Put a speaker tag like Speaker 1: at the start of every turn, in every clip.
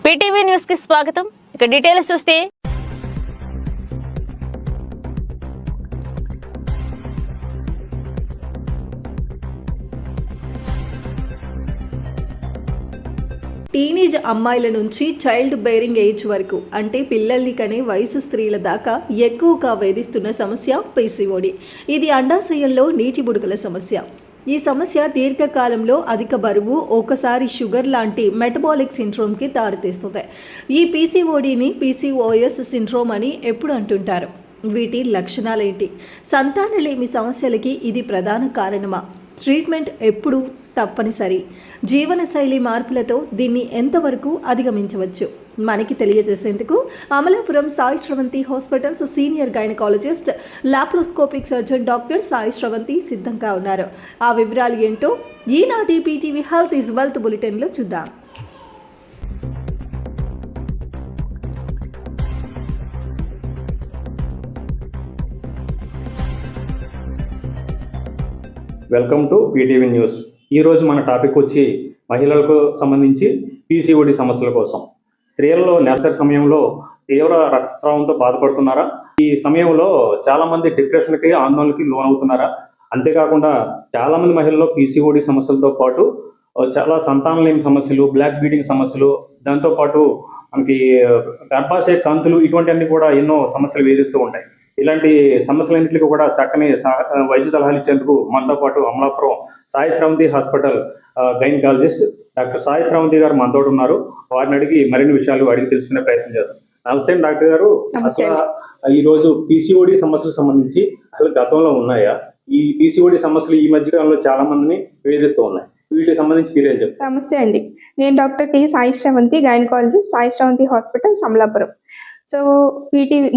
Speaker 1: PTV news కి స్వాగతం. ఇక డీటెయిల్స్ చూస్తే
Speaker 2: టీనేజ్ అమ్మాయిల నుంచి చైల్డ్ బేరింగ్ ఏజ్ వరకు అంటే పిల్లల్ని కనే వయసు స్త్రీల దాకా ఎక్కువగా వేధిస్తున్న సమస్య పీసీఓడి. ఇది అండాశయంలో నీటి బుడగల సమస్య. ఈ సమస్య దీర్ఘకాలంలో అధిక బరువు, ఒకసారి షుగర్ లాంటి మెటబాలిక్ సిండ్రోమ్కి దారితీస్తుంది. ఈ పీసీఓడిని పీసీఓఎస్ సిండ్రోమ్ అని ఎప్పుడు అంటుంటారు. వీటి లక్షణాలేంటి? సంతానలేమి సమస్యలకి ఇది ప్రధాన కారణమా? ట్రీట్మెంట్ ఎప్పుడు తప్పనిసరి? జీవనశైలి మార్పులతో దీన్ని ఎంతవరకు అధిగమించవచ్చు? మనకి తెలియజేసేందుకు Amalapuram Sai Sravanthi hospitals senior gynaecologist, laparoscopic surgeon doctor Sai Sravanthi సిద్ధంగా ఉన్నారు. ఆ వివరాలు ఏంటో ఈనాటి పీటీవీ హెల్త్ ఈజ్ వెల్త్ బులెటిన్లో చూద్దాం.
Speaker 3: Welcome to PTV news. ఈరోజు మన టాపిక్ వచ్చి మహిళలకు సంబంధించి పీసీఓడి సమస్యల కోసం. స్త్రీలలో నెలసరి సమయంలో తీవ్ర రక్తస్రావంతో బాధపడుతున్నారా? ఈ సమయంలో చాలామంది డిప్రెషన్కి, ఆందోళనకి లోనవుతున్నారా? అంతేకాకుండా చాలామంది మహిళల్లో పీసీఓడి సమస్యలతో పాటు చాలా సంతానలేమి సమస్యలు, బ్లాక్ బీడింగ్ సమస్యలు, దాంతోపాటు మనకి గర్భాశయ కంతులు, ఇటువంటివన్నీ కూడా ఎన్నో సమస్యలు వేధిస్తూ ఉంటాయి. ఇలాంటి సమస్యలన్నింటికి కూడా చక్కని వైద్య సలహాలు ఇచ్చేందుకు మనతో పాటు Amalapuram Sai Sravanthi hospital gynaecologist doctor Sai Sravanthi గారు మనతో ఉన్నారు. వారిని అడిగి మరిన్ని విషయాలు అడిగి తెలుసుకునే ప్రయత్నం చేద్దాం. నమస్తే డాక్టర్ గారు. అసలు ఈ రోజు పీసీఓడి సమస్యలకు సంబంధించి అసలు గతంలో ఉన్నాయా? ఈ పీసీఓడి సమస్యలు ఈ మధ్య కాలంలో చాలా మందిని వేధిస్తూ ఉన్నాయి. వీటికి సంబంధించి మీరేం చెప్తారు?
Speaker 4: నమస్తే అండి, నేను doctor T Sai Sravanthi, gynaecologist, Sai Sravanthi hospital Amalapuram. So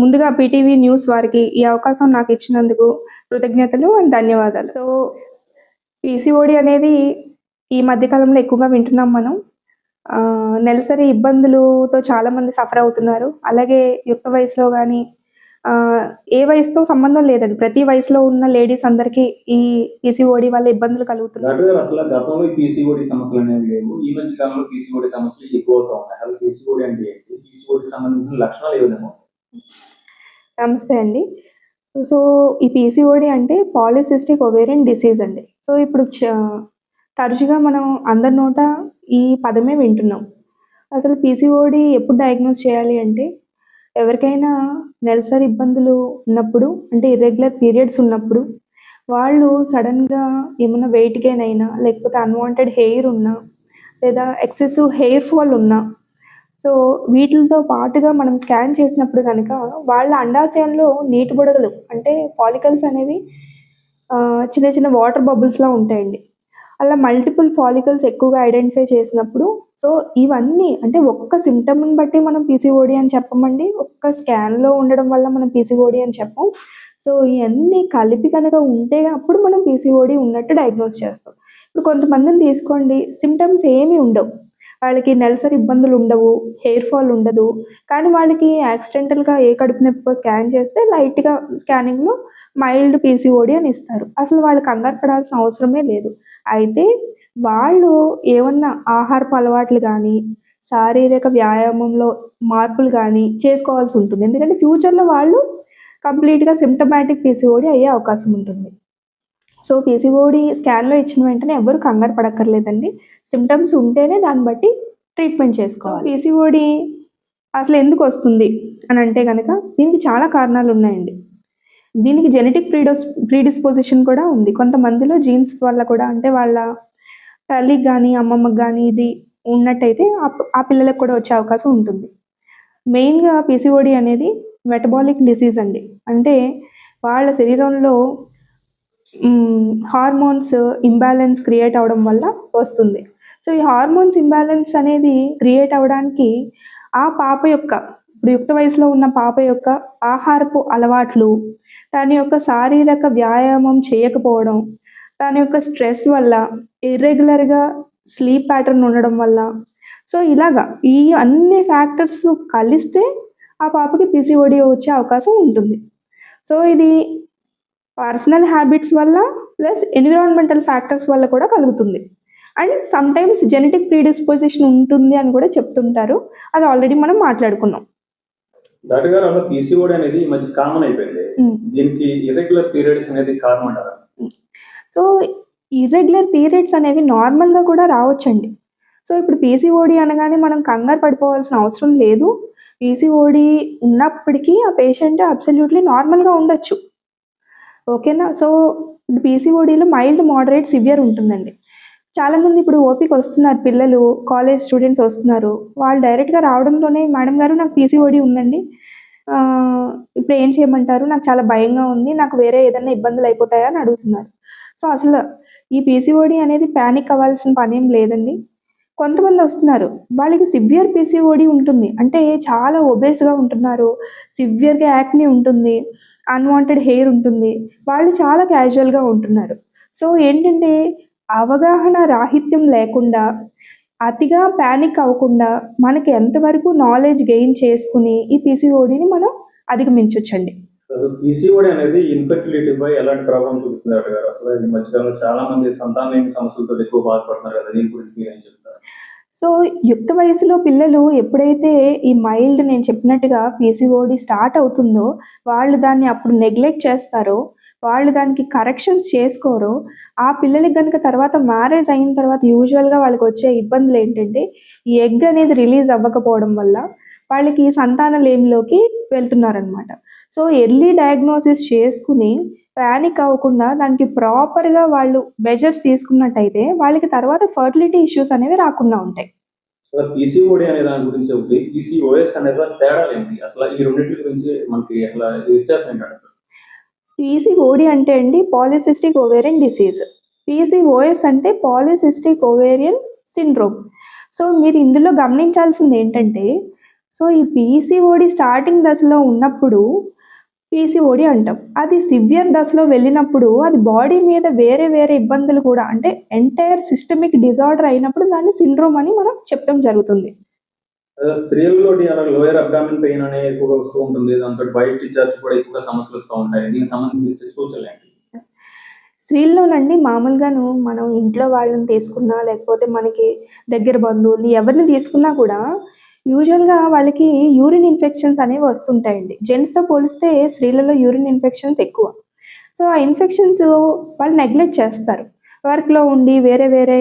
Speaker 4: ముందుగా పీటీవీ న్యూస్ వారికి ఈ అవకాశం నాకు ఇచ్చినందుకు కృతజ్ఞతలు అండ్ ధన్యవాదాలు. సో పీసీఓడి అనేది ఈ మధ్యకాలంలో ఎక్కువగా వింటున్నాం మనం. నెలసరి ఇబ్బందులతో చాలామంది సఫర్ అవుతున్నారు. అలాగే యుక్త వయసులో కానీ ఏ వయసుతో సంబంధం లేదండి, ప్రతి వయసులో ఉన్న లేడీస్ అందరికీ ఈ పీసీఓడి వల్ల ఇబ్బందులు కలుగుతున్నారు.
Speaker 3: అసలు గతంలో పీసీఓడి సమస్యలు అనేవి లేవు, ఈ మధ్య కాలంలో పీసీఓడి సమస్యలు ఎక్కువ అవుతా ఉన్నాయి. అసలు పీసీఓడి అంటే ఏంటి? పీసీఓడికి సంబంధించిన లక్షణాలు ఏమేమో?
Speaker 4: నమస్తే అండి. సో ఈ పీసీఓడి అంటే పాలిసిస్టిక్ ఒవేరియన్ డిసీజ్ అండి. సో ఇప్పుడు తరచుగా మనం అందరి నోట ఈ పదమే వింటున్నాం. అసలు పీసీఓడి ఎప్పుడు డయాగ్నోస్ చేయాలి అంటే, ఎవరికైనా నెలసరి ఇబ్బందులు ఉన్నప్పుడు, అంటే ఇర్రెగ్యులర్ పీరియడ్స్ ఉన్నప్పుడు, వాళ్ళు సడన్గా ఏమైనా వెయిట్ గెయిన్ అయినా, లేకపోతే అన్వాంటెడ్ హెయిర్ ఉన్నా, లేదా ఎక్సెసివ్ హెయిర్ ఫాల్ ఉన్నా, సో వీటితో పాటుగా మనం స్కాన్ చేసినప్పుడు కనుక వాళ్ళ అండాశయంలో నీటి బుడగలు అంటే ఫాలికల్స్ అనేవి చిన్న చిన్న వాటర్ బబుల్స్లా ఉంటాయండి. అలా మల్టిపుల్ ఫాలికల్స్ ఎక్కువగా ఐడెంటిఫై చేసినప్పుడు, సో ఇవన్నీ అంటే ఒక్క సిమ్టమ్ని బట్టి మనం పీసీఓడి అని చెప్పమండి, ఒక్క స్కాన్లో ఉండడం వల్ల మనం పీసీఓడి అని చెప్పం. సో ఇవన్నీ కలిపి కనుక ఉంటే అప్పుడు మనం పీసీఓడి ఉన్నట్టు డయాగ్నోస్ చేస్తాం. ఇప్పుడు కొంతమందిని తీసుకోండి, సిమ్టమ్స్ ఏమీ ఉండవు, వాళ్ళకి నెలసరి ఇబ్బందులు ఉండవు, హెయిర్ ఫాల్ ఉండదు, కానీ వాళ్ళకి యాక్సిడెంటల్గా ఏ కడుపు నొప్పి స్కాన్ చేస్తే లైట్గా స్కానింగ్లో మైల్డ్ పీసీఓడి అని ఇస్తారు. అసలు వాళ్ళకి కంగారు పడాల్సిన అవసరమే లేదు. అయితే వాళ్ళు ఏమన్నా ఆహారపు అలవాట్లు కానీ, శారీరక వ్యాయామంలో మార్పులు కానీ చేసుకోవాల్సి ఉంటుంది. ఎందుకంటే ఫ్యూచర్లో వాళ్ళు కంప్లీట్గా సిమ్టమాటిక్ పీసీఓడి అయ్యే అవకాశం ఉంటుంది. సో పీసీఓడి స్కాన్లో ఇచ్చిన వెంటనే ఎవరు కంగారు పడక్కర్లేదండి. సిమ్టమ్స్ ఉంటేనే దాన్ని బట్టి ట్రీట్మెంట్ చేసుకోవాలి. పీసీఓడి అసలు ఎందుకు వస్తుంది అని అంటే కనుక దీనికి చాలా కారణాలు ఉన్నాయండి. దీనికి జెనెటిక్ ప్రీడిస్పోజిషన్ కూడా ఉంది. కొంతమందిలో జీన్స్ వల్ల కూడా, అంటే వాళ్ళ తల్లికి కానీ అమ్మమ్మకి కానీ ఇది ఉన్నట్టయితే ఆ పిల్లలకు కూడా వచ్చే అవకాశం ఉంటుంది. మెయిన్గా పీసీఓడి అనేది మెటబాలిక్ డిసీజ్ అండి. అంటే వాళ్ళ శరీరంలో హార్మోన్స్ ఇంబ్యాలెన్స్ క్రియేట్ అవ్వడం వల్ల వస్తుంది. సో ఈ హార్మోన్స్ ఇంబ్యాలెన్స్ అనేది క్రియేట్ అవ్వడానికి ఆ పాప యొక్క, ఇప్పుడు యుక్త వయసులో ఉన్న పాప యొక్క ఆహారపు అలవాట్లు, దాని యొక్క శారీరక వ్యాయామం చేయకపోవడం, దాని యొక్క స్ట్రెస్ వల్ల, ఇర్రెగ్యులర్గా స్లీప్ ప్యాటర్న్ ఉండడం వల్ల, సో ఇలాగా ఈ అన్ని ఫ్యాక్టర్స్ కలిస్తే ఆ పాపకి పీసీఓడి వచ్చే అవకాశం ఉంటుంది. సో ఇది పర్సనల్ హ్యాబిట్స్ వల్ల ప్లస్ ఎన్విరాన్మెంటల్ ఫ్యాక్టర్స్ వల్ల కూడా కలుగుతుంది. And some times genetic predisposition ఉంటుంది అని కూడా చెప్తుంటారు. అది ఆల్రెడీ మనం మాట్లాడుకున్నాం.
Speaker 3: డాక్టర్ గారు, అలా పీసీఓడి అనేది ఈ మధ్య కామన్ అయిపోయింది. దీనికి ఇర్రెగ్యులర్ పీరియడ్స్ అనేది కారణం అంటారా?
Speaker 4: సో ఇర్రెగ్యులర్ పీరియడ్స్ అనేవి నార్మల్గా కూడా రావచ్చండి. సో ఇప్పుడు పీసీఓడి అనగానే మనం కంగారు పడిపోవాల్సిన అవసరం లేదు. పీసీఓడి ఉన్నప్పటికీ ఆ పేషెంట్ అబ్సల్యూట్లీ నార్మల్గా ఉండొచ్చు. ఓకేనా? సో పీసీఓడిలో మైల్డ్, మోడరేట్, సివియర్ ఉంటుందండి. చాలామంది ఇప్పుడు ఓపీకి వస్తున్నారు, పిల్లలు కాలేజ్ స్టూడెంట్స్ వస్తున్నారు. వాళ్ళు డైరెక్ట్గా రావడంతోనే, మేడం గారు నాకు పీసీఓడి ఉందండి, ఇప్పుడు ఏం చేయమంటారు, నాకు చాలా భయంగా ఉంది, నాకు వేరే ఏదైనా ఇబ్బందులు అయిపోతాయా అని అడుగుతున్నారు. సో అసలు ఈ పీసీఓడి అనేది ప్యానిక్ అవ్వాల్సిన పని ఏం లేదండి. కొంతమంది వస్తున్నారు, వాళ్ళకి సివియర్ పీసీఓడి ఉంటుంది, అంటే చాలా ఒబేస్గా ఉంటున్నారు, సివియర్గా యాక్ని ఉంటుంది, అన్వాంటెడ్ హెయిర్ ఉంటుంది, వాళ్ళు చాలా క్యాజువల్గా ఉంటున్నారు. సో ఏంటంటే అవగాహన రాహిత్యం లేకుండా, అతిగా ప్యానిక్ అవ్వకుండా మనకి ఎంతవరకు నాలెడ్జ్ గెయిన్ చేసుకుని ఈ పీసీఓడిని మనం అధిగమించవచ్చండి.
Speaker 3: పీసీఓడి అనేది ఇన్ఫెర్టిలిటీపై ఎలాంటి ప్రభావం చూపుతుంది డాక్టర్ గారు? అసలు ఈ మధ్యకాలంలో చాలా మంది సంతానలేమి సమస్యలతో ఎక్కువ బాధపడుతున్నారు కదా, దీని గురించి మీరు ఏం చెప్తారు?
Speaker 4: సో యుక్త వయసులో పిల్లలు ఎప్పుడైతే ఈ మైల్డ్, నేను చెప్పినట్టుగా పీసీఓడి స్టార్ట్ అవుతుందో, వాళ్ళు దాన్ని అప్పుడు నెగ్లెక్ట్ చేస్తారో, వాళ్ళు దానికి కరెక్షన్స్ చేసుకోరో, ఆ పిల్లలకి కనుక తర్వాత మ్యారేజ్ అయిన తర్వాత యూజువల్గా వాళ్ళకి వచ్చే ఇబ్బందులు ఏంటంటే, ఈ ఎగ్ అనేది రిలీజ్ అవ్వకపోవడం వల్ల వాళ్ళకి సంతానలేమిలోకి వెళ్తున్నారనమాట. సో ఎర్లీ డయాగ్నోసిస్ చేసుకుని ప్యానిక్ అవ్వకుండా దానికి ప్రాపర్గా వాళ్ళు మెజర్స్ తీసుకున్నట్టయితే వాళ్ళకి తర్వాత ఫర్టిలిటీ ఇష్యూస్ అనేవి రాకుండా ఉంటాయి.
Speaker 3: పీసీఓడి అనే దాని గురించి ఒకటి, పీసీఓఎస్ అనేది తేడా ఏంటి? అసలు ఈ రెండింటి గురించి మనకి అసలు వ్యత్యాసం ఏంటంటే?
Speaker 4: పీసీఓడి అంటే అండి పాలిసిస్టిక్ ఓవేరియన్ డిసీజ్. పీసీఓఎస్ అంటే పాలిసిస్టిక్ ఓవేరియన్ సిండ్రోమ్. సో మీరు ఇందులో గమనించాల్సింది ఏంటంటే, సో ఈ పీసీఓడి స్టార్టింగ్ దశలో ఉన్నప్పుడు పీసీఓడి అంటాం. అది సివియర్ దశలో వెళ్ళినప్పుడు అది బాడీ మీద వేరే వేరే ఇబ్బందులు కూడా, అంటే ఎంటైర్ సిస్టమిక్ డిజార్డర్ అయినప్పుడు దాన్ని సిండ్రోమ్ అని మనం చెప్పడం జరుగుతుంది.
Speaker 3: స్త్రీలలో లోయర్ అబ్డామిన్ పెయిన్ అనేది ఎక్కువగా వస్తూ ఉంటుంది, దాంతో బయట డిశ్చార్జ్ కూడా ఎక్కువ సమస్యలు వస్తూ ఉంటాయి. దీనికి సంబంధించి సూచనలు ఏంటి?
Speaker 4: స్త్రీల్లోనండి మామూలుగాను మనం ఇంట్లో వాళ్ళని తీసుకున్నా, లేకపోతే మనకి దగ్గర బంధువుల్ని ఎవరిని తీసుకున్నా కూడా యూజువల్గా వాళ్ళకి యూరిన్ ఇన్ఫెక్షన్స్ అనేవి వస్తుంటాయండి. జెంట్స్తో పోలిస్తే స్త్రీలలో యూరిన్ ఇన్ఫెక్షన్స్ ఎక్కువ. సో ఆ ఇన్ఫెక్షన్స్ వాళ్ళు నెగ్లెక్ట్ చేస్తారు. వర్క్లో ఉండి వేరే వేరే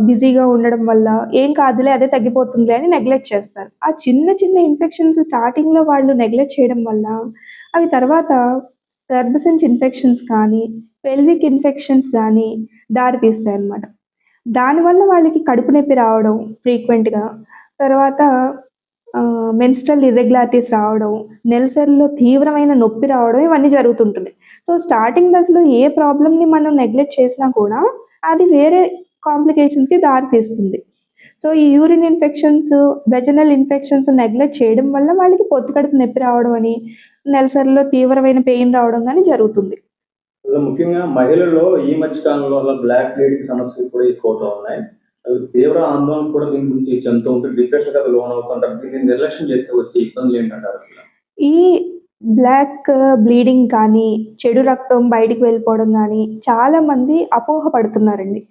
Speaker 4: బిజీగా ఉండడం వల్ల ఏం కాదులే అదే తగ్గిపోతుందిలే అని నెగ్లెక్ట్ చేస్తారు. ఆ చిన్న చిన్న ఇన్ఫెక్షన్స్ స్టార్టింగ్లో వాళ్ళు నెగ్లెక్ట్ చేయడం వల్ల అవి తర్వాత గర్భసంచి ఇన్ఫెక్షన్స్ కానీ, పెల్విక్ ఇన్ఫెక్షన్స్ కానీ దారితీస్తాయి అన్నమాట. దానివల్ల వాళ్ళకి కడుపు నొప్పి రావడం ఫ్రీక్వెంట్గా, తర్వాత మెన్స్ట్రల్ ఇర్రెగ్యులారిటీస్ రావడం, నెలసరిలో తీవ్రమైన నొప్పి రావడం, ఇవన్నీ జరుగుతుంటుంది. సో స్టార్టింగ్ దశలో ఏ ప్రాబ్లమ్ని మనం నెగ్లెక్ట్ చేసినా కూడా అది వేరే కాంప్లికేషన్స్కి దారితీస్తుంది. సో ఈ urine infections, vaginal infections neglect చేయడం వల్ల వాళ్ళకి పొత్తి కడుపు నొప్పి రావడం అని, నెలసరిలో తీవ్రమైన పెయిన్ రావడం కానీ జరుగుతుంది.
Speaker 3: ముఖ్యంగా మహిళల్లో ఈ మధ్య కాలంలో బ్లాక్ బ్లీడింగ్ సమస్యలు కూడా ఎక్కువ అవుతూ ఉన్నాయి. తీవ్ర ఆందోళన కూడా దీని గురించి చెందుతూ ఉంటుంది, డిప్రెషన్ కదా లోన్ అవుతుంటారు. దీన్ని నిర్లక్ష్యం చేస్తే వచ్చే ఇబ్బందులు ఏంటంటారు అసలు?
Speaker 4: ఈ బ్లాక్ బ్లీడింగ్ కానీ, చెడు రక్తం బయటికి వెళ్ళిపోవడం కానీ చాలామంది అపోహపడుతున్నారండి.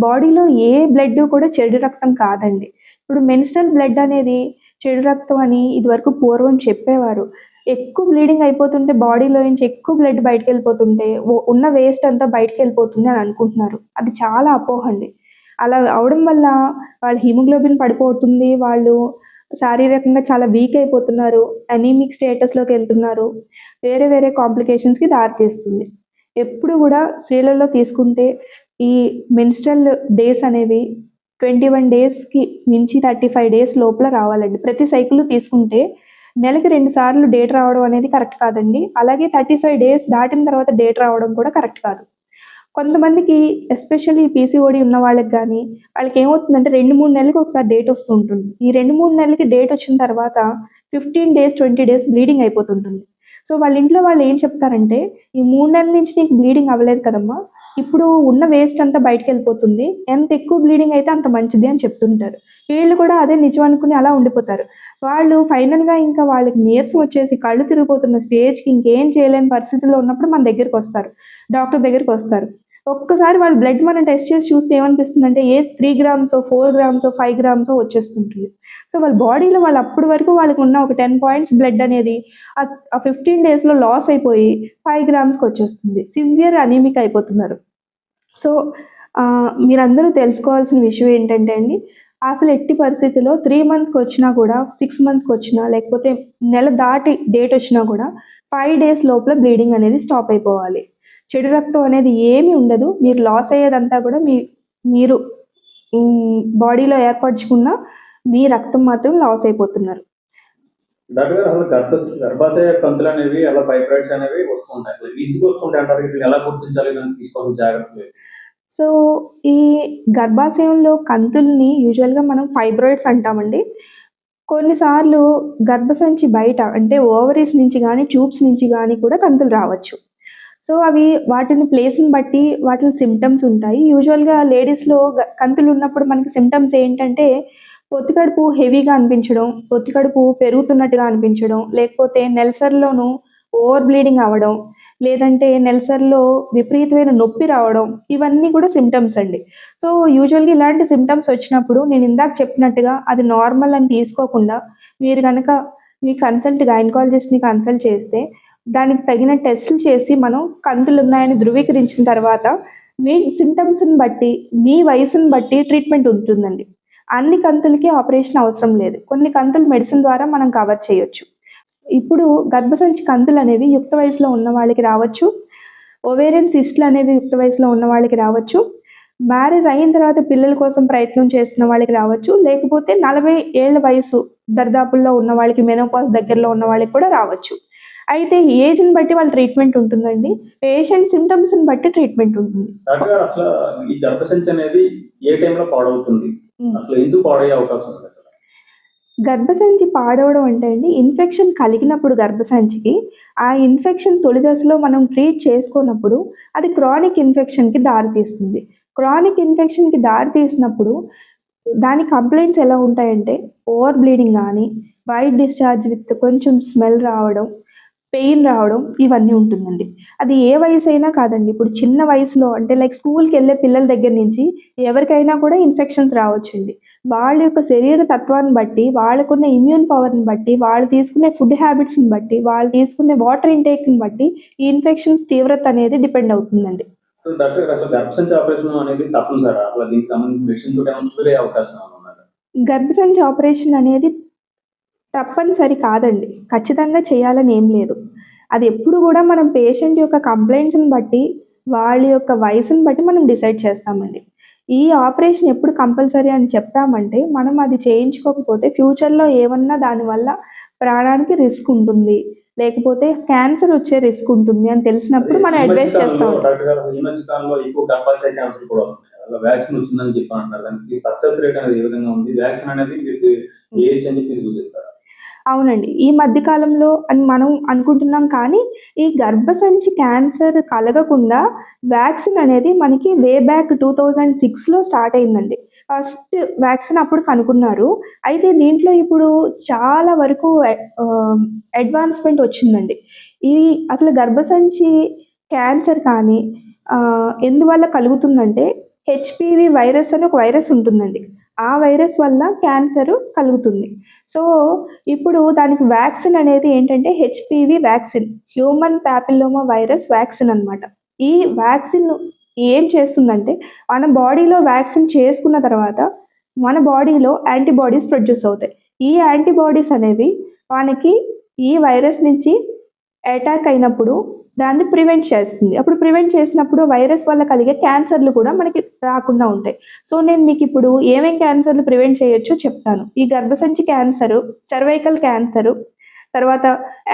Speaker 4: బాడీలో ఏ బ్లడ్ కూడా చెడు రక్తం కాదండి. ఇప్పుడు మెన్స్ట్రల్ బ్లడ్ అనేది చెడు రక్తం అని ఇదివరకు పూర్వం చెప్పేవారు. ఎక్కువ బ్లీడింగ్ అయిపోతుంటే, బాడీలో నుంచి ఎక్కువ బ్లడ్ బయటకు వెళ్ళిపోతుంటే ఉన్న వేస్ట్ అంతా బయటకు వెళ్ళిపోతుంది అని అనుకుంటున్నారు. అది చాలా అపోహ అండి. అలా అవడం వల్ల వాళ్ళ హిమోగ్లోబిన్ పడిపోతుంది, వాళ్ళు శారీరకంగా చాలా వీక్ అయిపోతున్నారు, అనీమిక్ స్టేటస్లోకి వెళ్తున్నారు, వేరే వేరే కాంప్లికేషన్స్కి దారితీస్తుంది. ఎప్పుడు కూడా స్త్రీలలో తీసుకుంటే ఈ మెన్స్ట్రల్ డేస్ అనేవి 21 డేస్కి మించి 35 డేస్ లోపల రావాలండి. ప్రతి సైకిల్ తీసుకుంటే నెలకి 2 సార్లు డేట్ రావడం అనేది కరెక్ట్ కాదండి. అలాగే 35 డేస్ దాటిన తర్వాత డేట్ రావడం కూడా కరెక్ట్ కాదు. కొంతమందికి ఎస్పెషల్లీ పీసీఓడి ఉన్న వాళ్ళకి కానీ, వాళ్ళకి ఏమవుతుందంటే 2-3 నెలలకు ఒకసారి డేట్ వస్తూ ఉంటుంది. ఈ 2-3 నెలలకి డేట్ వచ్చిన తర్వాత 15 డేస్ 20 డేస్ బ్లీడింగ్ అయిపోతుంటుంది. సో వాళ్ళ ఇంట్లో వాళ్ళు ఏం చెప్తారంటే, ఈ 3 నెలల నుంచి నీకు బ్లీడింగ్ అవ్వలేదు కదమ్మా, ఇప్పుడు ఉన్న వేస్ట్ అంతా బయటకు వెళ్ళిపోతుంది, ఎంత ఎక్కువ బ్లీడింగ్ అయితే అంత మంచిది అని చెప్తుంటారు. వీళ్ళు కూడా అదే నిజం అనుకుని అలా ఉండిపోతారు. వాళ్ళు ఫైనల్గా ఇంకా వాళ్ళకి నీరసం వచ్చేసి కళ్ళు తిరిగిపోతున్న స్టేజ్కి ఇంకేం చేయలేని పరిస్థితుల్లో ఉన్నప్పుడు మన దగ్గరికి వస్తారు, డాక్టర్ దగ్గరికి వస్తారు. ఒక్కసారి వాళ్ళ బ్లడ్ మనం టెస్ట్ చేసి చూస్తే ఏమనిపిస్తుంది అంటే 3 గ్రామ్స్ 4 గ్రామ్స్ 5 గ్రామ్స్ వచ్చేస్తుంటుంది. సో వాళ్ళ బాడీలో వాళ్ళు అప్పటి వరకు వాళ్ళకి ఉన్న ఒక 10 పాయింట్స్ బ్లడ్ అనేది ఆ 15 డేస్లో లాస్ అయిపోయి 5 గ్రామ్స్కి వచ్చేస్తుంది. సివియర్ అనీమిక్ అయిపోతున్నారు. సో మీరందరూ తెలుసుకోవాల్సిన విషయం ఏంటంటే అండి, అసలు ఎట్టి పరిస్థితుల్లో 3 మంత్స్కి వచ్చినా కూడా, 6 మంత్స్కి వచ్చినా, లేకపోతే నెల దాటి డేట్ వచ్చినా కూడా 5 డేస్ లోపల బ్లీడింగ్ అనేది స్టాప్ అయిపోవాలి. చెడు రక్తం అనేది ఏమీ ఉండదు. మీరు లాస్ అయ్యేదంతా కూడా మీరు బాడీలో ఏర్పరచుకున్న మీ రక్తం మాత్రం లాస్ అయిపోతున్నారు.
Speaker 3: డాక్టర్ గారు, అసలు గర్భాశయ కంతులు అనేవి అలా ఫైబ్రాయిడ్స్ అనేవి వస్తుంటాయి. అసలు ఎందుకు వస్తుంటాయి అంటారు? వీటిని ఎలా గుర్తించాలి? దాన్ని తీసుకోవాల్సిన జాగ్రత్తలు?
Speaker 4: సో ఈ గర్భాశయంలో కంతుల్ని యూజువల్గా మనం ఫైబ్రాయిడ్స్ అంటామండి. కొన్నిసార్లు గర్భసంచి బయట అంటే ఓవరీస్ నుంచి కానీ, ట్యూబ్స్ నుంచి కానీ కూడా కంతులు రావచ్చు. సో అవి వాటిని ప్లేస్ని బట్టి వాటి సిమ్టమ్స్ ఉంటాయి. యూజువల్గా లేడీస్లో కంతులు ఉన్నప్పుడు మనకి సిమ్టమ్స్ ఏంటంటే పొత్తికడుపు హెవీగా అనిపించడం, పొత్తికడుపు పెరుగుతున్నట్టుగా అనిపించడం, లేకపోతే నెలసరిలోనూ ఓవర్ బ్లీడింగ్ అవ్వడం, లేదంటే నెలసరిలో విపరీతమైన నొప్పి రావడం, ఇవన్నీ కూడా సిమ్టమ్స్ అండి. సో యూజువల్గా ఇలాంటి సిమ్టమ్స్ వచ్చినప్పుడు నేను ఇందాక చెప్పినట్టుగా అది నార్మల్ అని తీసుకోకుండా మీరు కనుక మీ గైనకాలజిస్ట్ని కన్సల్ట్ చేస్తే దానికి తగిన టెస్టులు చేసి మనం కంతులు ఉన్నాయని ధృవీకరించిన తర్వాత మీ సిమ్టమ్స్ని బట్టి, మీ వయసుని బట్టి ట్రీట్మెంట్ ఉంటుందండి. అన్ని కంతులకి ఆపరేషన్ అవసరం లేదు. కొన్ని కంతులు మెడిసిన్ ద్వారా మనం కవర్ చేయొచ్చు. ఇప్పుడు గర్భసంచి కంతులు అనేవి యుక్త వయసులో ఉన్న వాళ్ళకి రావచ్చు. ఓవేరియన్ సిస్టులు అనేవి యుక్త వయసులో ఉన్న వాళ్ళకి రావచ్చు. మ్యారేజ్ అయిన తర్వాత పిల్లల కోసం ప్రయత్నం చేస్తున్న వాళ్ళకి రావచ్చు. లేకపోతే 40 ఏళ్ల వయసు దరిదాపుల్లో ఉన్న వాళ్ళకి, మెనోపాజ్ దగ్గరలో ఉన్న వాళ్ళకి కూడా రావచ్చు. అయితే ఏజ్ని బట్టి వాళ్ళ ట్రీట్మెంట్ ఉంటుందండి. పేషెంట్ సిమ్టమ్స్ని బట్టి ట్రీట్మెంట్ ఉంటుంది.
Speaker 3: డాక్టర్ గారు, అసలు ఈ గర్భసంచి అనేది ఏ టైంలో పాడవుతుంది? అసలు ఎందుకు పాడయ్యే అవకాశం ఉంది?
Speaker 4: గర్భసంచి పాడవడం అంటే అండి, ఇన్ఫెక్షన్ కలిగినప్పుడు గర్భసంచికి ఆ ఇన్ఫెక్షన్ తొలి దశలో మనం ట్రీట్ చేసుకున్నప్పుడు అది క్రానిక్ ఇన్ఫెక్షన్కి దారితీస్తుంది. క్రానిక్ ఇన్ఫెక్షన్కి దారితీసినప్పుడు దాని కంప్లైంట్స్ ఎలా ఉంటాయంటే ఓవర్ బ్లీడింగ్ కానీ, వైట్ డిశ్చార్జ్ విత్ కొంచెం స్మెల్ రావడం, పెయిన్ రావడం, ఇవన్నీ ఉంటుందండి. అది ఏ వయసు అయినా కాదండి. ఇప్పుడు చిన్న వయసులో అంటే లైక్ స్కూల్కి వెళ్ళే పిల్లల దగ్గర నుంచి ఎవరికైనా కూడా ఇన్ఫెక్షన్స్ రావచ్చండి. వాళ్ళ యొక్క శరీర తత్వాన్ని బట్టి, వాళ్ళకున్న ఇమ్యూన్ పవర్ని బట్టి, వాళ్ళు తీసుకునే ఫుడ్ హ్యాబిట్స్ని బట్టి, వాళ్ళు తీసుకునే వాటర్ ఇంటేక్ని బట్టి ఈ ఇన్ఫెక్షన్స్ తీవ్రత అనేది డిపెండ్ అవుతుందండి.
Speaker 3: డాక్టర్ గారు, అసలు గర్భసంచి ఆపరేషన్ అనేది తప్పనిసరా? అసలు దీనికి సంబంధించి మెడిసిన్ తోటి ఏమైనా క్యూర్ అయ్యే అవకాశం ఉందా?
Speaker 4: గర్భసంచి ఆపరేషన్ అనేది తప్పనిసరి కాదండి. ఖచ్చితంగా చేయాలని ఏం లేదు. అది ఎప్పుడు కూడా మనం పేషెంట్ యొక్క కంప్లైంట్స్ని బట్టి, వాళ్ళ యొక్క వయసుని బట్టి మనం డిసైడ్ చేస్తామండి. ఈ ఆపరేషన్ ఎప్పుడు కంపల్సరీ అని చెప్తామంటే, మనం అది చేయించుకోకపోతే ఫ్యూచర్లో ఏమన్నా దానివల్ల ప్రాణానికి రిస్క్ ఉంటుంది, లేకపోతే క్యాన్సర్ వచ్చే రిస్క్ ఉంటుంది అని తెలిసినప్పుడు మనం అడ్వైస్ చేస్తాం.
Speaker 3: డాక్టర్ గారు, ఈ మధ్య కాలంలో ఎక్కువ గర్భాశయ క్యాన్సర్ కూడా వస్తుంది. వ్యాక్సిన్ వచ్చిందని చెప్పి అంటారు. దానికి సక్సెస్ రేట్ అనేది ఏ విధంగా ఉంది? వ్యాక్సిన్ అనేది ఏజ్ అని చెప్పి సూచిస్తారు.
Speaker 4: అవునండి. ఈ మధ్య కాలంలో అని మనం అనుకుంటున్నాం, కానీ ఈ గర్భసంచి క్యాన్సర్ కలగకుండా వ్యాక్సిన్ అనేది మనకి వే బ్యాక్ 2006లో స్టార్ట్ అయిందండి. ఫస్ట్ వ్యాక్సిన్ అప్పుడు కనుక్కున్నారు. అయితే దీంట్లో ఇప్పుడు చాలా వరకు అడ్వాన్స్మెంట్ వచ్చిందండి. ఈ అసలు గర్భసంచి క్యాన్సర్ కానీ ఎందువల్ల కలుగుతుందంటే హెచ్పివి వైరస్ అని ఒక వైరస్ ఉంటుందండి. ఆ వైరస్ వల్ల క్యాన్సర్ కలుగుతుంది. సో ఇప్పుడు దానికి వ్యాక్సిన్ అనేది ఏంటంటే HPV vaccine, human papilloma virus vaccine అనమాట. ఈ వ్యాక్సిన్ ఏం చేస్తుందంటే మన బాడీలో వ్యాక్సిన్ చేసుకున్న తర్వాత మన బాడీలో యాంటీబాడీస్ ప్రొడ్యూస్ అవుతాయి. ఈ యాంటీబాడీస్ అనేవి మనకి ఈ వైరస్ నుంచి అటాక్ అయినప్పుడు దాన్ని ప్రివెంట్ చేస్తుంది. అప్పుడు ప్రివెంట్ చేసినప్పుడు వైరస్ వల్ల కలిగే క్యాన్సర్లు కూడా మనకి రాకుండా ఉంటాయి. సో నేను మీకు ఇప్పుడు ఏమేం క్యాన్సర్లు ప్రివెంట్ చేయొచ్చో చెప్తాను. ఈ గర్భసంచి క్యాన్సరు, సర్వైకల్ క్యాన్సరు, తర్వాత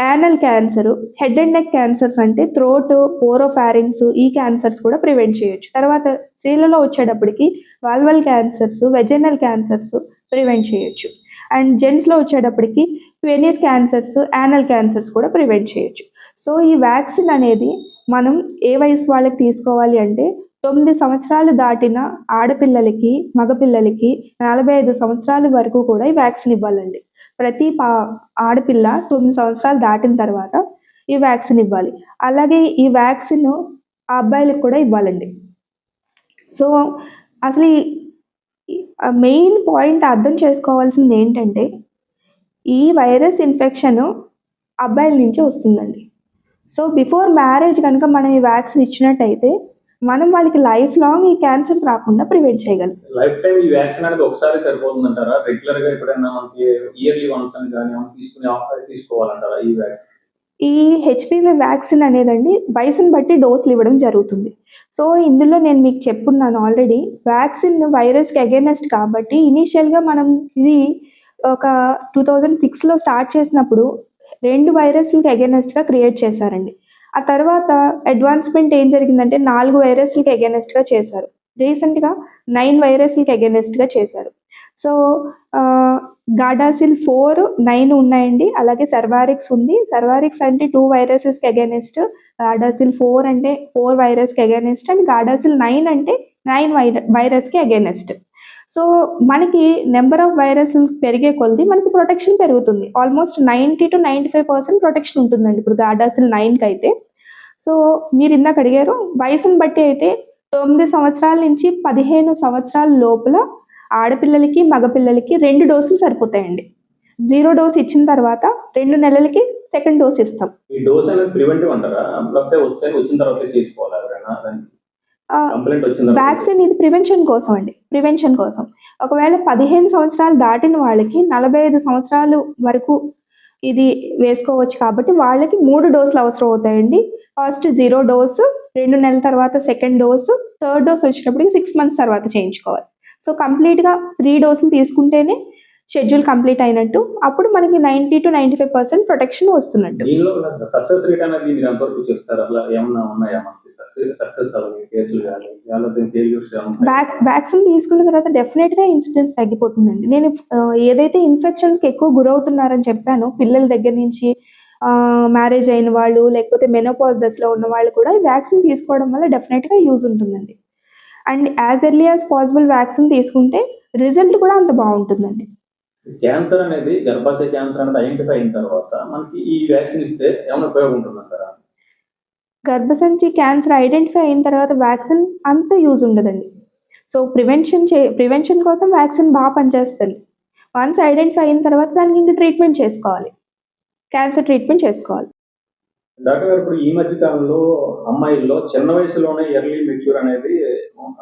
Speaker 4: anal cancer, head and neck cancers అంటే థ్రోట్, ఓరోఫారింగ్స్, ఈ క్యాన్సర్స్ కూడా ప్రివెంట్ చేయొచ్చు. తర్వాత స్త్రీలలో వచ్చేటప్పటికి వాల్వల్ క్యాన్సర్స్, వెజైనల్ క్యాన్సర్స్ ప్రివెంట్ చేయొచ్చు. అండ్ జెంట్స్లో వచ్చేటప్పటికి పెనిస్ క్యాన్సర్స్, యానల్ క్యాన్సర్స్ కూడా ప్రివెంట్ చేయొచ్చు. సో ఈ వ్యాక్సిన్ అనేది మనం ఏ వయసు వాళ్ళకి తీసుకోవాలి అంటే 9 సంవత్సరాలు దాటిన ఆడపిల్లలకి, మగపిల్లలకి 45 సంవత్సరాల వరకు కూడా ఈ వ్యాక్సిన్ ఇవ్వాలండి. ప్రతి ఆడపిల్ల 9 సంవత్సరాలు దాటిన తర్వాత ఈ వ్యాక్సిన్ ఇవ్వాలి. అలాగే ఈ వ్యాక్సిన్ ఆ అబ్బాయిలకు కూడా ఇవ్వాలండి. సో అసలు మెయిన్ పాయింట్ అర్థం చేసుకోవాల్సింది ఏంటంటే ఈ వైరస్ ఇన్ఫెక్షన్ అబ్బాయిల నుంచి వస్తుందండి. సో బిఫోర్ మ్యారేజ్ కనుక మనం ఈ వ్యాక్సిన్ ఇచ్చినట్టయితే మనం వాళ్ళకి లైఫ్ లాంగ్ ఈ క్యాన్సర్స్ రాకుండా ప్రివెంట్ చేయగలం.
Speaker 3: లైఫ్ టైం ఈ వ్యాక్సిన్ అనేది ఒకసారి సరిపోతుందంటారా? రెగ్యులర్ గా ఎప్పుడైనా మనకి ఇయర్లీ వన్స్ అని కానీ తీసుకోవాలంటారా ఈ వ్యాక్సిన్?
Speaker 4: ఈ హెచ్పివి వ్యాక్సిన్ అనేదండి వయసుని బట్టి డోసులు ఇవ్వడం జరుగుతుంది. సో ఇందులో నేను మీకు చెప్పున్నాను ఆల్రెడీ, వ్యాక్సిన్ వైరస్కి అగేనెస్ట్ కాబట్టి ఇనీషియల్గా మనం ఇది ఒక 2006లో స్టార్ట్ చేసినప్పుడు 2 వైరస్లకి అగేనెస్ట్గా క్రియేట్ చేశారండి. ఆ తర్వాత అడ్వాన్స్మెంట్ ఏం జరిగిందంటే 4 వైరస్లకి అగేనెస్ట్గా చేశారు. రీసెంట్గా 9 వైరస్లకి అగేనెస్ట్గా చేశారు. సో గాడాసిల్ 4, 9 ఉన్నాయండి. అలాగే సర్వారిక్స్ ఉంది. సర్వారిక్స్ అంటే 2 వైరసెస్కి అగేనెస్ట్, గాడాసిల్ 4 అంటే 4 వైరస్కి అగేనెస్ట్, అండ్ గాడాసిల్ 9 అంటే 9 వైరస్కి అగేనెస్ట్. సో మనకి నెంబర్ ఆఫ్ వైరస్ పెరిగే కొలది మనకి ప్రొటెక్షన్ పెరుగుతుంది. ఆల్మోస్ట్ 90 to 95% ప్రొటెక్షన్ ఉంటుందండి ఇప్పుడు గాడాసిల్ 9కి అయితే. సో మీరు ఇందాక అడిగారు, వయసుని బట్టి అయితే 9 సంవత్సరాల నుంచి 15 సంవత్సరాల లోపల ఆడపిల్లలకి మగపిల్లలకి 2 డోసులు సరిపోతాయండి. 0 డోస్ ఇచ్చిన తర్వాత 2 నెలలకి సెకండ్ డోస్ ఇస్తాం.
Speaker 3: ఈ డోస్ అనేది ప్రివెంటివ్ అంటారా? లేకపోతే వచ్చిన తర్వాత చేసుకోవాలా? కంప్లైంట్ వచ్చిన తర్వాత
Speaker 4: వ్యాక్సిన్ ఇది ప్రివెన్షన్ కోసం అండి, ప్రివెన్షన్ కోసం. ఒకవేళ 15 సంవత్సరాలు దాటిన వాళ్ళకి 45 సంవత్సరాలు వరకు ఇది వేసుకోవచ్చు కాబట్టి వాళ్ళకి 3 డోసులు అవసరం అవుతాయండి. ఫస్ట్ 0 డోసు, 2 నెలల తర్వాత సెకండ్ డోసు, థర్డ్ డోస్ వచ్చినప్పటికి 6 months తర్వాత చేయించుకోవాలి. సో కంప్లీట్గా 3 డోసులు తీసుకుంటేనే షెడ్యూల్ కంప్లీట్ అయినట్టు. అప్పుడు మనకి 90 to 95% ప్రొటెక్షన్ వస్తున్నట్టు.
Speaker 3: దీనిలో సక్సెస్ రేట్ అనేది మీరు ఎంతవరకు చెప్తారు? అలా ఏమన్నా ఉన్నాయా మనకి సక్సెస్ అవ్వని కేసులు కానీ లేకపోతే ఫెయిల్యూర్స్
Speaker 4: వ్యాక్సిన్ తీసుకున్న తర్వాత డెఫినెట్గా ఇన్సిడెన్స్ తగ్గిపోతుందండి. నేను ఏదైతే ఇన్ఫెక్షన్స్కి ఎక్కువ గురవుతున్నారని చెప్పానో, పిల్లల దగ్గర నుంచి మ్యారేజ్ అయిన వాళ్ళు లేకపోతే మెనోపాజ్ దశలో ఉన్న వాళ్ళు కూడా ఈ వ్యాక్సిన్ తీసుకోవడం వల్ల డెఫినెట్గా యూజ్ ఉంటుందండి. And as early as possible vaccine తీసుకుంటే రిజల్ట్ కూడా అంత బాగుంటుందండి.
Speaker 3: క్యాన్సర్ అనేది, గర్భాశయ క్యాన్సర్ అనేది ఐడెంటిఫై అయిన తర్వాత మనకి ఈ వ్యాక్సిన్ ఇస్తే ఏమైనా ఉపయోగం ఉంటుందంటారా?
Speaker 4: గర్భసంచి క్యాన్సర్ ఐడెంటిఫై అయిన తర్వాత వ్యాక్సిన్ అంత యూజ్ ఉండదండి. సో ప్రివెన్షన్ కోసం వ్యాక్సిన్ బాగా పనిచేస్తుంది. వన్స్ ఐడెంటిఫై అయిన తర్వాత దానికి ఇంకా ట్రీట్మెంట్ చేసుకోవాలి, క్యాన్సర్ ట్రీట్మెంట్ చేసుకోవాలి.
Speaker 3: డాక్టర్ గారు, ఇప్పుడు ఈ మధ్య కాలంలో అమ్మాయిల్లో చిన్న వయసులోనే ఎర్లీ మెచ్యూర్ అనేది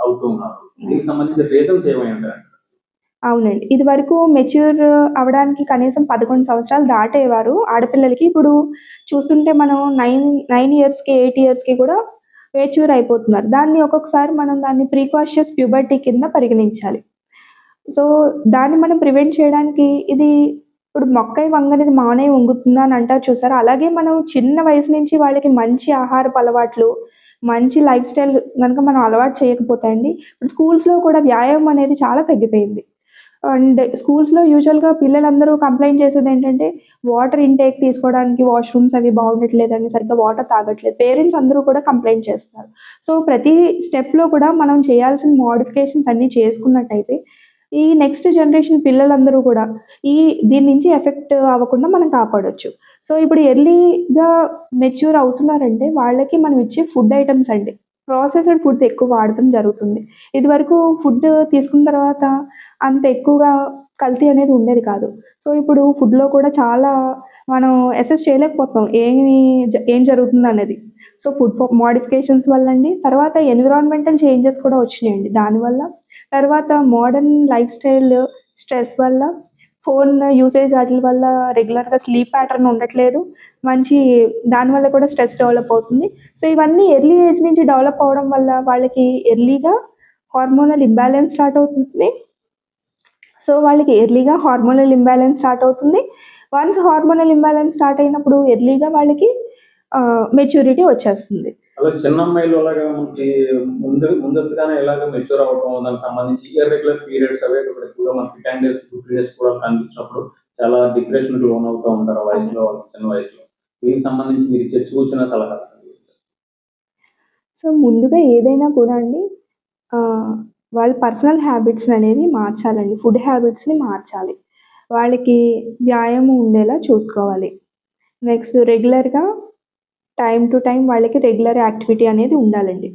Speaker 3: అవుతూ ఉన్నారు. దీనికి సంబంధించిన రీజన్స్ ఏమై ఉంటాయి?
Speaker 4: అవునండి, ఇది వరకు మెచ్యూర్ అవ్వడానికి కనీసం 11 సంవత్సరాలు దాటేవారు ఆడపిల్లలకి. ఇప్పుడు చూస్తుంటే మనం 9 ఇయర్స్కి 8 ఇయర్స్కి కూడా మెచ్యూర్ అయిపోతున్నారు. దాన్ని ఒక్కొక్కసారి మనం దాన్ని ప్రీకాషియస్ ప్యూబర్టీ కింద పరిగణించాలి. సో దాన్ని మనం ప్రివెంట్ చేయడానికి, ఇది ఇప్పుడు మొక్కై వంగనిది మానే వంగుతుందా అని అంటారు చూసారా, అలాగే మనం చిన్న వయసు నుంచి వాళ్ళకి మంచి ఆహారపు అలవాట్లు, మంచి లైఫ్ స్టైల్ కనుక మనం అలవాటు చేయకపోతే అండి, ఇప్పుడు స్కూల్స్లో కూడా వ్యాయామం అనేది చాలా తగ్గిపోయింది. అండ్ స్కూల్స్లో యూజువల్గా పిల్లలందరూ కంప్లైంట్ చేసేది ఏంటంటే వాటర్ ఇంటేక్ తీసుకోవడానికి వాష్రూమ్స్ అవి బాగుండట్లేదని, సరిగ్గా వాటర్ తాగట్లేదు. పేరెంట్స్ అందరూ కూడా కంప్లైంట్ చేస్తారు. సో ప్రతి స్టెప్లో కూడా మనం చేయాల్సిన మోడిఫికేషన్స్ అన్నీ చేసుకున్నట్టయితే ఈ నెక్స్ట్ జనరేషన్ పిల్లలందరూ కూడా దీని నుంచి ఎఫెక్ట్ అవ్వకుండా మనం కాపాడొచ్చు. సో ఇప్పుడు ఎర్లీగా మెచ్యూర్ అవుతున్నారంటే వాళ్ళకి మనం ఇచ్చే ఫుడ్ ఐటమ్స్ అండి, ప్రాసెస్డ్ ఫుడ్స్ ఎక్కువ వాడటం జరుగుతుంది. ఇది వరకు ఫుడ్ తీసుకున్న తర్వాత అంత ఎక్కువగా కల్తీ అనేది ఉండేది కాదు. సో ఇప్పుడు ఫుడ్లో కూడా చాలా మనం అసెస్ చేయలేకపోతాం ఏం జరుగుతుంది అనేది. సో ఫుడ్ మోడిఫికేషన్స్ వల్ల అండి, తర్వాత ఎన్విరాన్మెంటల్ చేంజెస్ కూడా వచ్చినాయండి దానివల్ల, తర్వాత మోడర్న్ లైఫ్ స్టైల్ స్ట్రెస్ వల్ల, ఫోన్ యూసేజ్ వాటి వల్ల రెగ్యులర్గా స్లీప్ ప్యాటర్న్ ఉండట్లేదు, దానివల్ల కూడా స్ట్రెస్ డెవలప్ అవుతుంది. సో ఇవన్నీ ఎర్లీ ఏజ్ నుంచి డెవలప్ అవడం వల్ల వాళ్ళకి ఎర్లీగా హార్మోనల్ ఇంబ్యాలెన్స్ స్టార్ట్ అవుతుంది. వన్స్ హార్మోనల్ ఇంబ్యాలెన్స్ స్టార్ట్ అయినప్పుడు ఎర్లీగా వాళ్ళకి మెచ్యూరిటీ వచ్చేస్తుంది.
Speaker 3: అలా చిన్న అమ్మాయిలు అలాగా మనకి ముందస్తుగానే ఎలాగ మెచ్యూర్ అవ్వడం, దానికి సంబంధించి ఇర్రెగ్యులర్ పీరియడ్స్ అవే ఎక్కువగా మనకి 10 days 2 days కూడా కనిపించినప్పుడు చాలా డిప్రెషన్ లోన్ అవుతూ ఉంటారు వయసులో, చిన్న వయసులో. దీనికి సంబంధించి మీరు ఇచ్చే సూచన సలహా?
Speaker 4: సో ముందుగా ఏదైనా కూడా అండి వాళ్ళ పర్సనల్ హ్యాబిట్స్ అనేది మార్చాలండి, ఫుడ్ హ్యాబిట్స్ని మార్చాలి, వాళ్ళకి వ్యాయామం ఉండేలా చూసుకోవాలి. నెక్స్ట్ రెగ్యులర్గా టైం టు టైం వాళ్ళకి రెగ్యులర్ యాక్టివిటీ అనేది ఉండాలండి.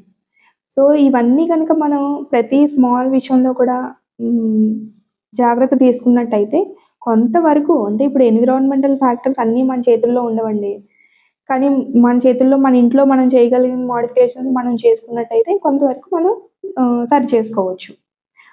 Speaker 4: సో ఇవన్నీ కనుక మనం ప్రతి స్మాల్ విషయంలో కూడా జాగ్రత్త తీసుకున్నట్టయితే కొంతవరకు, అంటే ఇప్పుడు ఎన్విరాన్మెంటల్ ఫ్యాక్టర్స్ అన్నీ మన చేతుల్లో ఉండవండి. కానీ మన చేతుల్లో మన ఇంట్లో మనం చేయగలిగిన మోడిఫికేషన్స్ మనం చేసుకున్నట్టయితే కొంతవరకు మనం సరి చేసుకోవచ్చు.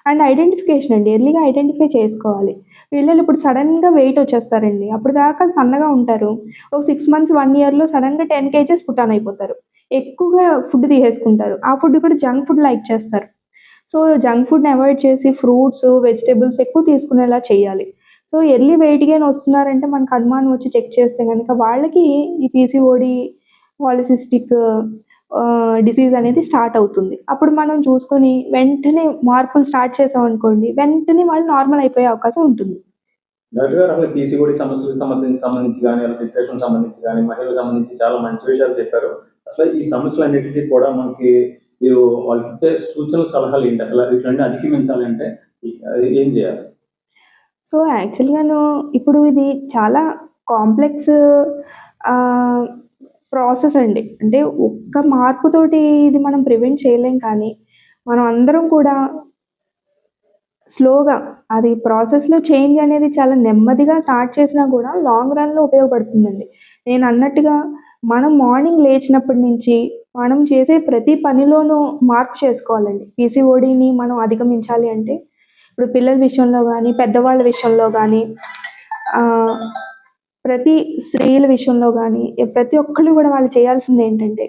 Speaker 4: అండ్ ఐడెంటిఫికేషన్ అండి, ఎర్లీగా ఐడెంటిఫై చేసుకోవాలి. పిల్లలు ఇప్పుడు సడన్గా వెయిట్ వచ్చేస్తారండి, అప్పుడు దాకా సన్నగా ఉంటారు. ఒక 6 months 1 yearలో సడన్గా 10 kgs పుటాన్ అయిపోతారు. ఎక్కువగా ఫుడ్ తీసేసుకుంటారు, ఆ ఫుడ్ కూడా జంక్ ఫుడ్ లైక్ చేస్తారు. సో జంక్ ఫుడ్ని అవాయిడ్ చేసి ఫ్రూట్స్ వెజిటేబుల్స్ ఎక్కువ తీసుకునేలా చేయాలి. సో ఎర్లీ వెయిట్ గెయిన్ వస్తున్నారంటే మనకు అనుమానం వచ్చి చెక్ చేస్తే కనుక వాళ్ళకి ఈ పీసీఓడి పాలిసిస్టిక్ డిసీజ్ అనేది స్టార్ట్ అవుతుంది. అప్పుడు మనం చూసుకొని వెంటనే మార్పులు స్టార్ట్ చేసామనుకోండి, వెంటనే వాళ్ళు నార్మల్ అయిపోయే అవకాశం ఉంటుంది.
Speaker 3: డాక్టర్ గారు, అసలు పీసీఓడి సమస్యలకు సంబంధించి కానీ, డిప్రెషన్ సంబంధించి కానీ, మహిళలకు సంబంధించి చాలా మంచి విషయాలు చెప్పారు. అసలు ఈ సమస్యలన్నిటికీ కూడా మనకి మీరు వాళ్ళకి ఇచ్చే సూచనలు, సలహాలు ఏంటి? అసలు వీటిని అధిగమించాలంటే ఏం చేయాలి?
Speaker 4: సో యాక్చువల్గాను ఇప్పుడు ఇది చాలా కాంప్లెక్స్ ప్రాసెస్ అండి. అంటే ఒక్క మార్పుతోటి ఇది మనం ప్రివెంట్ చేయలేం, కానీ మనం అందరం కూడా స్లోగా అది ప్రాసెస్లో చేంజ్ అనేది చాలా నెమ్మదిగా స్టార్ట్ చేసినా కూడా లాంగ్ రన్లో ఉపయోగపడుతుందండి. నేను అన్నట్టుగా మనం మార్నింగ్ లేచినప్పటి నుంచి మనం చేసే ప్రతి పనిలోనూ మార్పు చేసుకోవాలండి. పీసీఓడిని మనం అధిగమించాలి అంటే ఇప్పుడు పిల్లల విషయంలో కానీ, పెద్దవాళ్ళ విషయంలో కానీ, ప్రతి స్త్రీల విషయంలో కానీ, ప్రతి ఒక్కళ్ళు కూడా వాళ్ళు చేయాల్సింది ఏంటంటే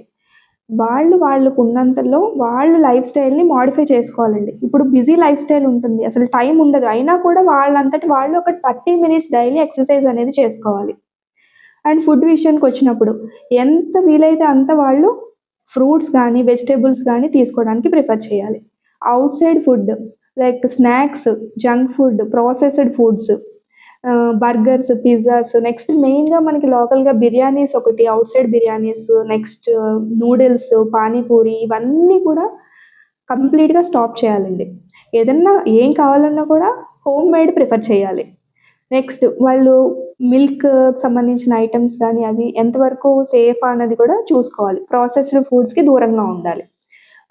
Speaker 4: వాళ్ళకు ఉన్నంతలో వాళ్ళు లైఫ్ స్టైల్ని మాడిఫై చేసుకోవాలండి. ఇప్పుడు బిజీ లైఫ్ స్టైల్ ఉంటుంది, అసలు టైం ఉండదు, అయినా కూడా వాళ్ళంతటి వాళ్ళు ఒక 30 minutes డైలీ ఎక్సర్సైజ్ అనేది చేసుకోవాలి. అండ్ ఫుడ్ విషయానికి వచ్చినప్పుడు ఎంత వీలైతే అంత వాళ్ళు ఫ్రూట్స్ కానీ వెజిటేబుల్స్ కానీ తీసుకోవడానికి ప్రిఫర్ చేయాలి. Out side food like snacks, junk food, processed foods, burgers, pizzas, next మెయిన్గా మనకి లోకల్గా బిర్యానీస్ ఒకటి, out side biryanis, next noodles, panipuri, ఇవన్నీ కూడా కంప్లీట్గా స్టాప్ చేయాలండి. ఏదన్నా ఏం కావాలన్నా కూడా హోమ్ మేడ్ ప్రిఫర్ చేయాలి. నెక్స్ట్ వాళ్ళు మిల్క్ సంబంధించిన ఐటమ్స్ కానీ అవి ఎంతవరకు సేఫ్ అన్నది కూడా చూసుకోవాలి. ప్రాసెస్డ్ ఫుడ్స్కి దూరంగా ఉండాలి.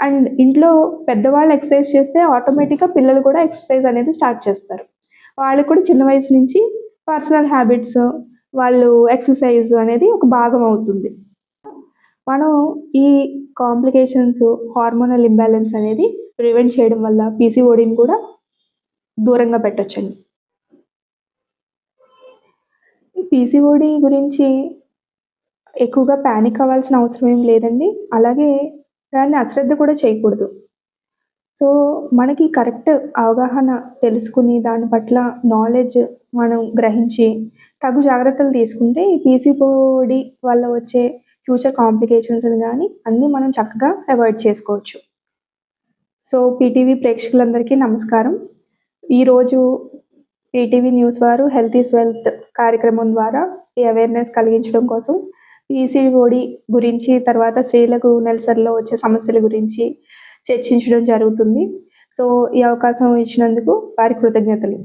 Speaker 4: అండ్ ఇంట్లో పెద్దవాళ్ళు ఎక్సర్సైజ్ చేస్తే ఆటోమేటిక్గా పిల్లలు కూడా ఎక్సర్సైజ్ అనేది స్టార్ట్ చేస్తారు. వాళ్ళకి కూడా చిన్న వయసు నుంచి పర్సనల్ హ్యాబిట్స్, వాళ్ళు ఎక్సర్సైజ్ అనేది ఒక భాగం అవుతుంది. మనం ఈ కాంప్లికేషన్స్, హార్మోనల్ ఇంబ్యాలెన్స్ అనేది ప్రివెంట్ చేయడం వల్ల పీసీఓడిని కూడా దూరంగా పెట్టొచ్చండి. పీసీఓడి గురించి ఎక్కువగా ప్యానిక్ అవ్వాల్సిన అవసరం ఏం లేదండి. అలాగే దాన్ని అశ్రద్ధ కూడా చేయకూడదు. సో మనకి కరెక్ట్ అవగాహన తెలుసుకుని దాని పట్ల నాలెడ్జ్ మనం గ్రహించి తగు జాగ్రత్తలు తీసుకుంటే ఈ పీసీఓడి వల్ల వచ్చే ఫ్యూచర్ కాంప్లికేషన్స్ని కానీ అన్నీ మనం చక్కగా అవాయిడ్ చేసుకోవచ్చు. సో పీటీవీ ప్రేక్షకులందరికీ నమస్కారం. ఈరోజు ఈటీవీ న్యూస్ వారు హెల్త్ ఈజ్ వెల్త్ కార్యక్రమం ద్వారా ఈ అవేర్నెస్ కలిగించడం కోసం పీసీఓడి గురించి, తర్వాత స్త్రీలకు నెలసరిలో వచ్చే సమస్యల గురించి చర్చించడం జరుగుతుంది. సో ఈ అవకాశం ఇచ్చినందుకు వారి కృతజ్ఞతలు.